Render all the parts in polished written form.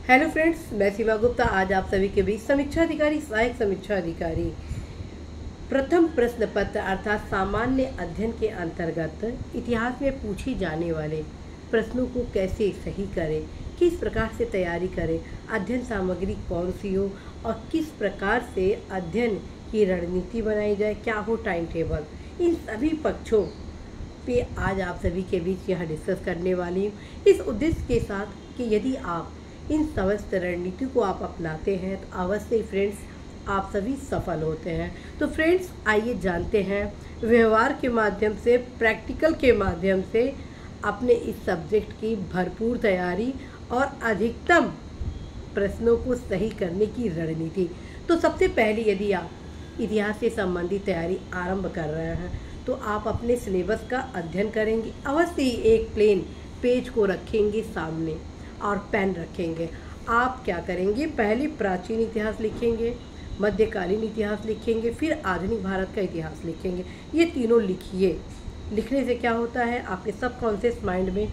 Hello friends, मैं सीमा गुप्ता आज आप सभी के बीच समीक्षा अधिकारी, सहायक समीक्षा अधिकारी प्रथम प्रश्न पत्र अर्थात सामान्य अध्ययन के अंतर्गत इतिहास में पूछे जाने वाले प्रश्नों को कैसे सही करें, किस प्रकार से तैयारी करें, अध्ययन सामग्री कौन सी हो और किस प्रकार से अध्ययन की रणनीति बनाई जाए, क्या हो टाइम टेबल, इन सभी पक्षों पे आज आप सभी के बीच यहाँ डिस्कस करने वाली हूँ, इस उद्देश्य के साथ कि यदि आप इन समस्त रणनीति को आप अपनाते हैं तो अवश्य फ्रेंड्स आप सभी सफल होते हैं। तो फ्रेंड्स आइए जानते हैं व्यवहार के माध्यम से, प्रैक्टिकल के माध्यम से अपने इस सब्जेक्ट की भरपूर तैयारी और अधिकतम प्रश्नों को सही करने की रणनीति। तो सबसे पहले यदि आप इतिहास से संबंधित तैयारी आरंभ कर रहे हैं तो आप अपने सिलेबस का अध्ययन करेंगे। अवश्य ही एक प्लेन पेज को रखेंगे सामने और पेन रखेंगे। आप क्या करेंगे, पहले प्राचीन इतिहास लिखेंगे, मध्यकालीन इतिहास लिखेंगे, फिर आधुनिक भारत का इतिहास लिखेंगे। ये तीनों लिखिए। लिखने से क्या होता है, आपके सबकॉन्शियस माइंड में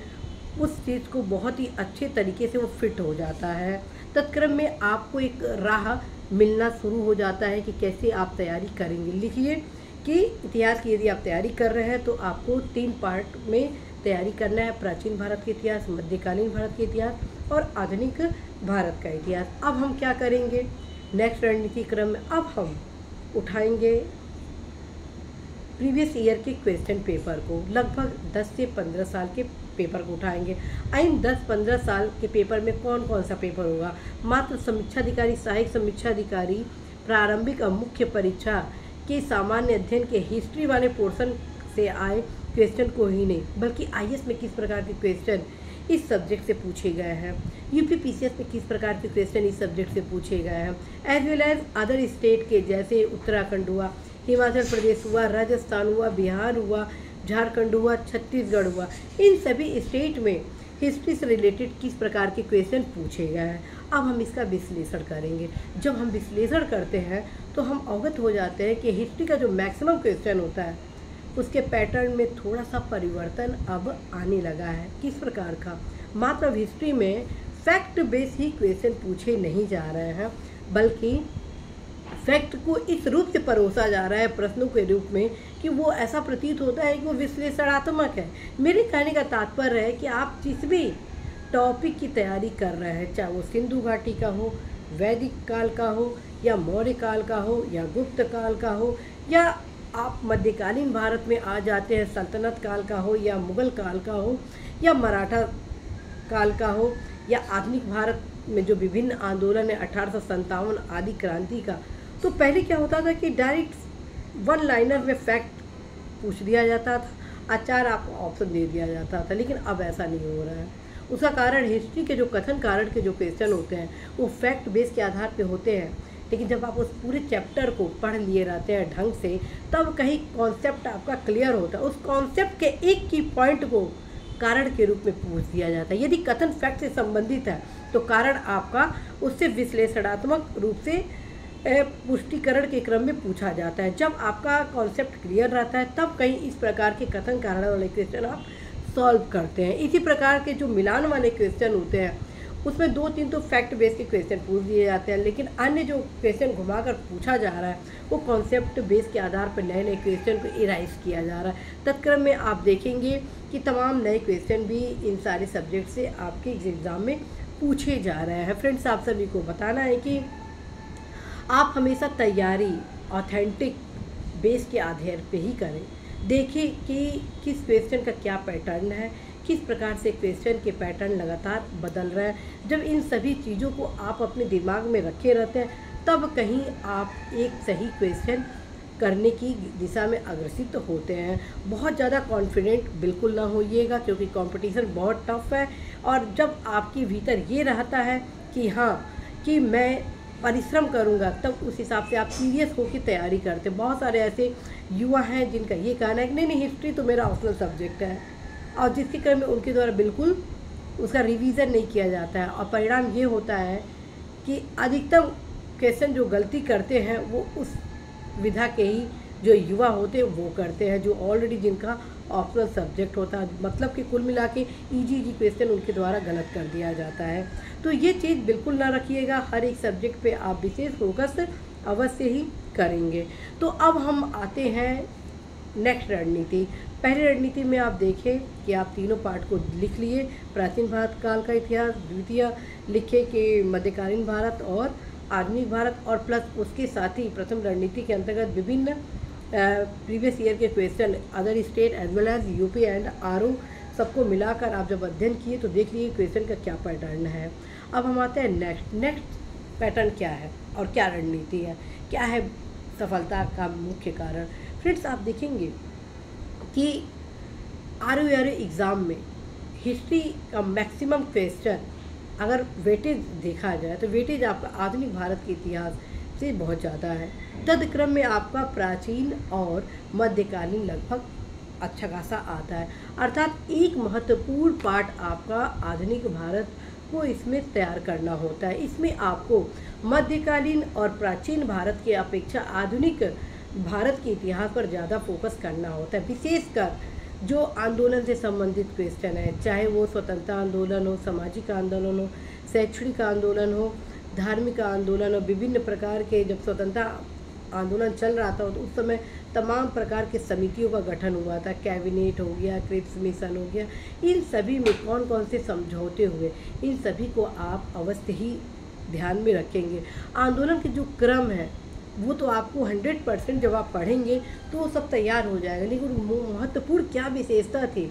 उस चीज़ को बहुत ही अच्छे तरीके से वो फिट हो जाता है। तत्क्रम में आपको एक राह मिलना शुरू हो जाता है कि कैसे आप तैयारी करेंगे। लिखिए कि इतिहास की यदि आप तैयारी कर रहे हैं तो आपको 3 पार्ट में तैयारी करना है, प्राचीन भारत के इतिहास, मध्यकालीन भारत के इतिहास और आधुनिक भारत का इतिहास। अब हम क्या करेंगे, नेक्स्ट रणनीति क्रम में अब हम उठाएंगे प्रीवियस ईयर के क्वेश्चन पेपर को, लगभग 10 से 15 साल के पेपर को उठाएंगे। इन 10-15 साल के पेपर में कौन कौन सा पेपर होगा, मात्र समीक्षा अधिकारी, सहायक समीक्षा अधिकारी, प्रारंभिक और मुख्य परीक्षा के सामान्य अध्ययन के हिस्ट्री वाले पोर्शन से आए क्वेश्चन को ही नहीं, बल्कि आईएएस में किस प्रकार के क्वेश्चन इस सब्जेक्ट से पूछे गए हैं, यूपीपीसीएस में किस प्रकार के क्वेश्चन इस सब्जेक्ट से पूछे गए हैं, as well as other state के जैसे उत्तराखंड हुआ, हिमाचल प्रदेश हुआ, राजस्थान हुआ, बिहार हुआ, झारखंड हुआ, छत्तीसगढ़ हुआ, इन सभी स्टेट में हिस्ट्री से रिलेटेड किस प्रकार के क्वेश्चन पूछे गए हैं। अब हम इसका विश्लेषण करेंगे। जब हम विश्लेषण करते हैं तो हम अवगत हो जाते हैं कि हिस्ट्री का जो मैक्सिमम क्वेश्चन होता है उसके पैटर्न में थोड़ा सा परिवर्तन अब आने लगा है। किस प्रकार का, मात्र अब हिस्ट्री में फैक्ट बेस ही क्वेश्चन पूछे नहीं जा रहे हैं, बल्कि फैक्ट को इस रूप से परोसा जा रहा है प्रश्नों के रूप में कि वो ऐसा प्रतीत होता है कि वो विश्लेषणात्मक है। मेरे कहने का तात्पर्य है कि आप जिस भी टॉपिक की तैयारी कर रहे हैं, चाहे वो सिंधु घाटी का हो, वैदिक काल का हो, या मौर्य काल का हो, या गुप्त काल का हो, या आप मध्यकालीन भारत में आ जाते हैं सल्तनत काल का हो, या मुगल काल का हो, या मराठा काल का हो, या आधुनिक भारत में जो विभिन्न आंदोलन है 1857 आदि क्रांति का, तो पहले क्या होता था कि डायरेक्ट वन लाइनर में फैक्ट पूछ दिया जाता था, आचार आपको ऑप्शन दे दिया जाता था, लेकिन अब ऐसा नहीं हो रहा है। उसका कारण हिस्ट्री के जो कथन कारण के जो क्वेश्चन होते हैं वो फैक्ट बेस के आधार पे होते हैं, लेकिन जब आप उस पूरे चैप्टर को पढ़ लिए रहते हैं ढंग से, तब कहीं कॉन्सेप्ट आपका क्लियर होता है। उस कॉन्सेप्ट के एक की पॉइंट को कारण के रूप में पूछ दिया जाता है। यदि कथन फैक्ट से संबंधित है तो कारण आपका उससे विश्लेषणात्मक रूप से पुष्टिकरण के क्रम में पूछा जाता है। जब आपका कॉन्सेप्ट क्लियर रहता है तब कहीं इस प्रकार के कथन कारण वाले क्वेश्चन आप सॉल्व करते हैं। इसी प्रकार के जो मिलान वाले क्वेश्चन होते हैं उसमें 2-3 तो फैक्ट बेस के क्वेश्चन पूछ दिए जाते हैं, लेकिन अन्य जो क्वेश्चन घुमाकर पूछा जा रहा है वो कॉन्सेप्ट बेस के आधार पर नए नए क्वेश्चन को इराइज किया जा रहा है। तत्क्रम में आप देखेंगे कि तमाम नए क्वेश्चन भी इन सारे सब्जेक्ट से आपके एग्ज़ाम में पूछे जा रहे हैं। फ्रेंड्स आप सभी को बताना है कि आप हमेशा तैयारी ऑथेंटिक बेस के आधार पे ही करें। देखिए कि किस क्वेश्चन का क्या पैटर्न है, किस प्रकार से क्वेश्चन के पैटर्न लगातार बदल रहे हैं। जब इन सभी चीज़ों को आप अपने दिमाग में रखे रहते हैं तब कहीं आप एक सही क्वेश्चन करने की दिशा में अग्रसित होते हैं। बहुत ज़्यादा कॉन्फिडेंट बिल्कुल ना होइएगा, क्योंकि कंपटीशन बहुत टफ है। और जब आपके भीतर ये रहता है कि हाँ कि मैं परिश्रम करूंगा, तब उस हिसाब से आप सीरियस होकर तैयारी करते हैं। बहुत सारे ऐसे युवा हैं जिनका ये कहना है कि नहीं हिस्ट्री तो मेरा ऑप्शनल सब्जेक्ट है, और जिसके क्रम में उनके द्वारा बिल्कुल उसका रिवीजन नहीं किया जाता है, और परिणाम ये होता है कि अधिकतम क्वेश्चन जो गलती करते हैं वो उस विधा के ही जो युवा होते हैं वो करते हैं, जो ऑलरेडी जिनका ऑप्शनल सब्जेक्ट होता है, मतलब कि कुल मिला के ईजी क्वेश्चन उनके द्वारा गलत कर दिया जाता है। तो ये चीज़ बिल्कुल ना रखिएगा, हर एक सब्जेक्ट पे आप विशेष फोकस अवश्य ही करेंगे। तो अब हम आते हैं नेक्स्ट रणनीति। पहली रणनीति में आप देखें कि आप तीनों पार्ट को लिख लिए, प्राचीन भारत काल का इतिहास, द्वितीय लिखे कि मध्यकालीन भारत और आधुनिक भारत, और प्लस उसके साथ ही प्रथम रणनीति के अंतर्गत विभिन्न प्रीवियस ईयर के question other state as well as UP and RO सबको मिलाकर आप जब अध्ययन किए तो देख लीजिए क्वेश्चन का क्या पैटर्न है। अब हम आते हैं नेक्स्ट पैटर्न क्या है और क्या रणनीति है, क्या है सफलता का मुख्य कारण। फ्रेंड्स, आप देखेंगे कि आरओ एग्ज़ाम में हिस्ट्री का मैक्सिमम क्वेश्चन अगर वेटेज देखा जाए तो वेटेज आपका आधुनिक भारत के इतिहास से बहुत ज़्यादा है। तदक्रम में आपका प्राचीन और मध्यकालीन लगभग अच्छा खासा आता है, अर्थात एक महत्वपूर्ण पार्ट आपका आधुनिक भारत को इसमें तैयार करना होता है। इसमें आपको मध्यकालीन और प्राचीन भारत के अपेक्षा आधुनिक भारत के इतिहास पर ज़्यादा फोकस करना होता है, विशेषकर जो आंदोलन से संबंधित क्वेश्चन है, चाहे वो स्वतंत्रता आंदोलन हो, सामाजिक आंदोलन हो, शैक्षणिक आंदोलन हो, धार्मिक आंदोलन हो। विभिन्न प्रकार के जब स्वतंत्रता आंदोलन चल रहा था तो उस समय तमाम प्रकार के समितियों का गठन हुआ था, कैबिनेट हो गया, क्रिप्स मिशन हो गया, इन सभी में कौन कौन से समझौते हुए, इन सभी को आप अवश्य ही ध्यान में रखेंगे। आंदोलन के जो क्रम है वो तो आपको 100% जब आप पढ़ेंगे तो वो सब तैयार हो जाएगा, लेकिन महत्वपूर्ण क्या विशेषता थी,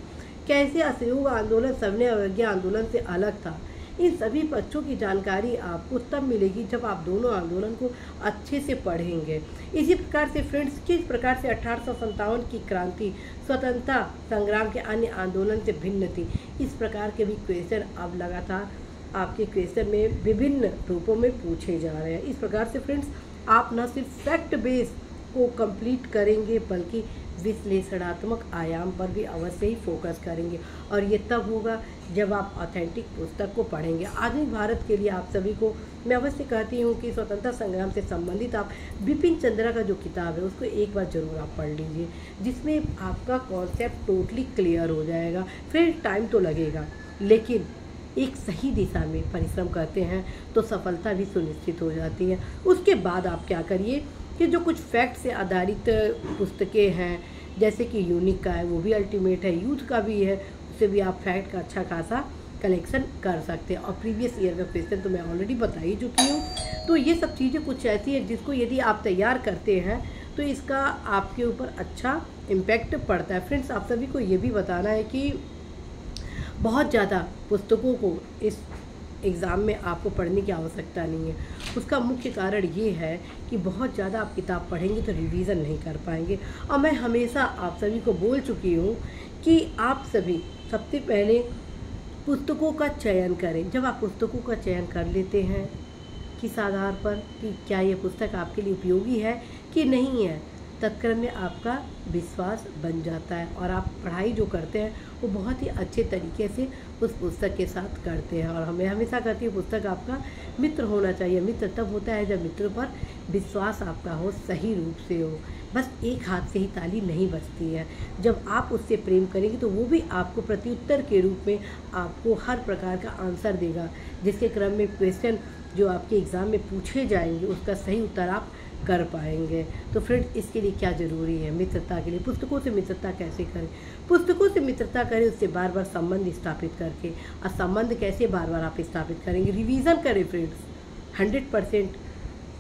कैसे असहयोग आंदोलन सविनय अवज्ञा आंदोलन से अलग था, इन सभी पक्षों की जानकारी आपको तब मिलेगी जब आप दोनों आंदोलन को अच्छे से पढ़ेंगे। इसी प्रकार से फ्रेंड्स, किस प्रकार से 1857 की क्रांति स्वतंत्रता संग्राम के अन्य आंदोलन से भिन्न थी, इस प्रकार के भी क्वेश्चन अब लगातार आपके क्वेश्चन में विभिन्न रूपों में पूछे जा रहे हैं। इस प्रकार से फ्रेंड्स, आप न सिर्फ फैक्ट बेस को कंप्लीट करेंगे बल्कि विश्लेषणात्मक आयाम पर भी अवश्य ही फोकस करेंगे, और ये तब होगा जब आप ऑथेंटिक पुस्तक को पढ़ेंगे। आधुनिक भारत के लिए आप सभी को मैं अवश्य कहती हूँ कि स्वतंत्रता संग्राम से संबंधित आप बिपिन चंद्रा का जो किताब है उसको एक बार ज़रूर आप पढ़ लीजिए, जिसमें आपका कॉन्सेप्ट टोटली क्लियर हो जाएगा। फिर टाइम तो लगेगा, लेकिन एक सही दिशा में परिश्रम करते हैं तो सफलता भी सुनिश्चित हो जाती है। उसके बाद आप क्या करिए कि जो कुछ फैक्ट से आधारित पुस्तकें हैं, जैसे कि यूनिक का है वो भी अल्टीमेट है, यूथ का भी है, उससे भी आप फैक्ट का अच्छा खासा कलेक्शन कर सकते हैं। और प्रीवियस ईयर का क्वेश्चन तो मैं ऑलरेडी बता ही चुकी हूँ। तो ये सब चीज़ें कुछ ऐसी है जिसको यदि आप तैयार करते हैं तो इसका आपके ऊपर अच्छा इम्पैक्ट पड़ता है। फ्रेंड्स, आप सभी को ये भी बताना है कि बहुत ज़्यादा पुस्तकों को इस एग्ज़ाम में आपको पढ़ने की आवश्यकता नहीं है। उसका मुख्य कारण ये है कि बहुत ज़्यादा आप किताब पढ़ेंगे तो रिवीज़न नहीं कर पाएंगे। और मैं हमेशा आप सभी को बोल चुकी हूँ कि आप सभी सबसे पहले पुस्तकों का चयन करें। जब आप पुस्तकों का चयन कर लेते हैं किस आधार पर कि क्या ये पुस्तक आपके लिए उपयोगी है कि नहीं है, तत्क्रम में आपका विश्वास बन जाता है और आप पढ़ाई जो करते हैं वो बहुत ही अच्छे तरीके से उस पुस्तक के साथ करते हैं। और हमें हमेशा कहती है पुस्तक आपका मित्र होना चाहिए। मित्र तब होता है जब मित्र पर विश्वास आपका हो, सही रूप से हो। बस एक हाथ से ही ताली नहीं बजती है। जब आप उससे प्रेम करेंगे तो वो भी आपको प्रत्युत्तर के रूप में आपको हर प्रकार का आंसर देगा, जिसके क्रम में क्वेश्चन जो आपके एग्ज़ाम में पूछे जाएंगे उसका सही उत्तर आप कर पाएंगे। तो फ्रेंड्स, इसके लिए क्या ज़रूरी है मित्रता के लिए, पुस्तकों से मित्रता कैसे करें, पुस्तकों से मित्रता करें उससे बार बार संबंध स्थापित करके। और संबंध कैसे बार बार आप स्थापित करेंगे, रिवीजन करें फ्रेंड्स। 100%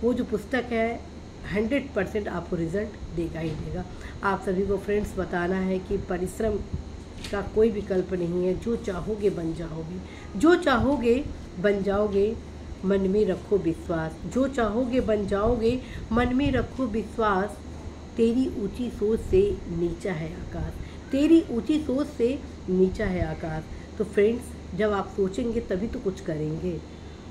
वो जो पुस्तक है 100% आपको रिजल्ट देगा ही देगा। आप सभी को फ्रेंड्स बताना है कि परिश्रम का कोई विकल्प नहीं है। जो चाहोगे बन जाओगे, जो चाहोगे बन जाओगे, मन में रखो विश्वास। जो चाहोगे बन जाओगे, मन में रखो विश्वास। तेरी ऊंची सोच से नीचा है आकाश, तेरी ऊंची सोच से नीचा है आकाश। तो फ्रेंड्स, जब आप सोचेंगे तभी तो कुछ करेंगे।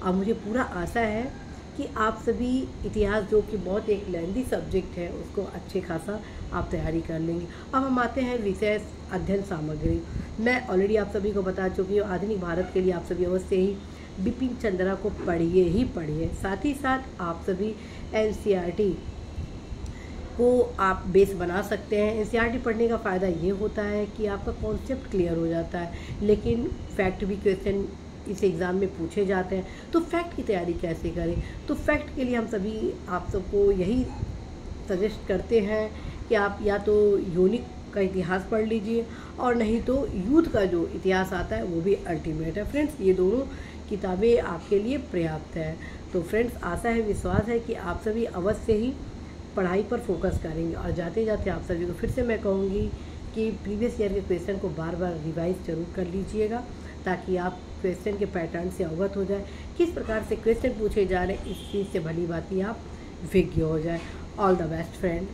और मुझे पूरा आशा है कि आप सभी इतिहास, जो कि बहुत एक लेंथी सब्जेक्ट है, उसको अच्छे खासा आप तैयारी कर लेंगे। अब हम आते हैं विशेष अध्ययन सामग्री। मैं ऑलरेडी आप सभी को बता चुकी हूँ, आधुनिक भारत के लिए आप सभी अवश्य ही बिपिन चंद्रा को पढ़िए ही पढ़िए। साथ ही साथ आप सभी NCERT को आप बेस बना सकते हैं। एनसीईआरटी पढ़ने का फ़ायदा ये होता है कि आपका कॉन्सेप्ट क्लियर हो जाता है, लेकिन फैक्ट भी क्वेश्चन इस एग्ज़ाम में पूछे जाते हैं। तो फैक्ट की तैयारी कैसे करें? तो फैक्ट के लिए हम सभी आप सबको यही सजेस्ट करते हैं कि आप या तो यूनिक का इतिहास पढ़ लीजिए और नहीं तो यूथ का जो इतिहास आता है वो भी अल्टीमेट है। फ्रेंड्स, ये दोनों किताबें आपके लिए पर्याप्त है। तो फ्रेंड्स, आशा है, विश्वास है कि आप सभी अवश्य ही पढ़ाई पर फोकस करेंगे। और जाते जाते आप सभी को फिर से मैं कहूँगी कि प्रीवियस ईयर के क्वेश्चन को बार बार रिवाइज जरूर कर लीजिएगा, ताकि आप क्वेश्चन के पैटर्न से अवगत हो जाए, किस प्रकार से क्वेश्चन पूछे जा रहे हैं, इस चीज़ से भली भांति आप विज्ञ हो जाए। All the best friend.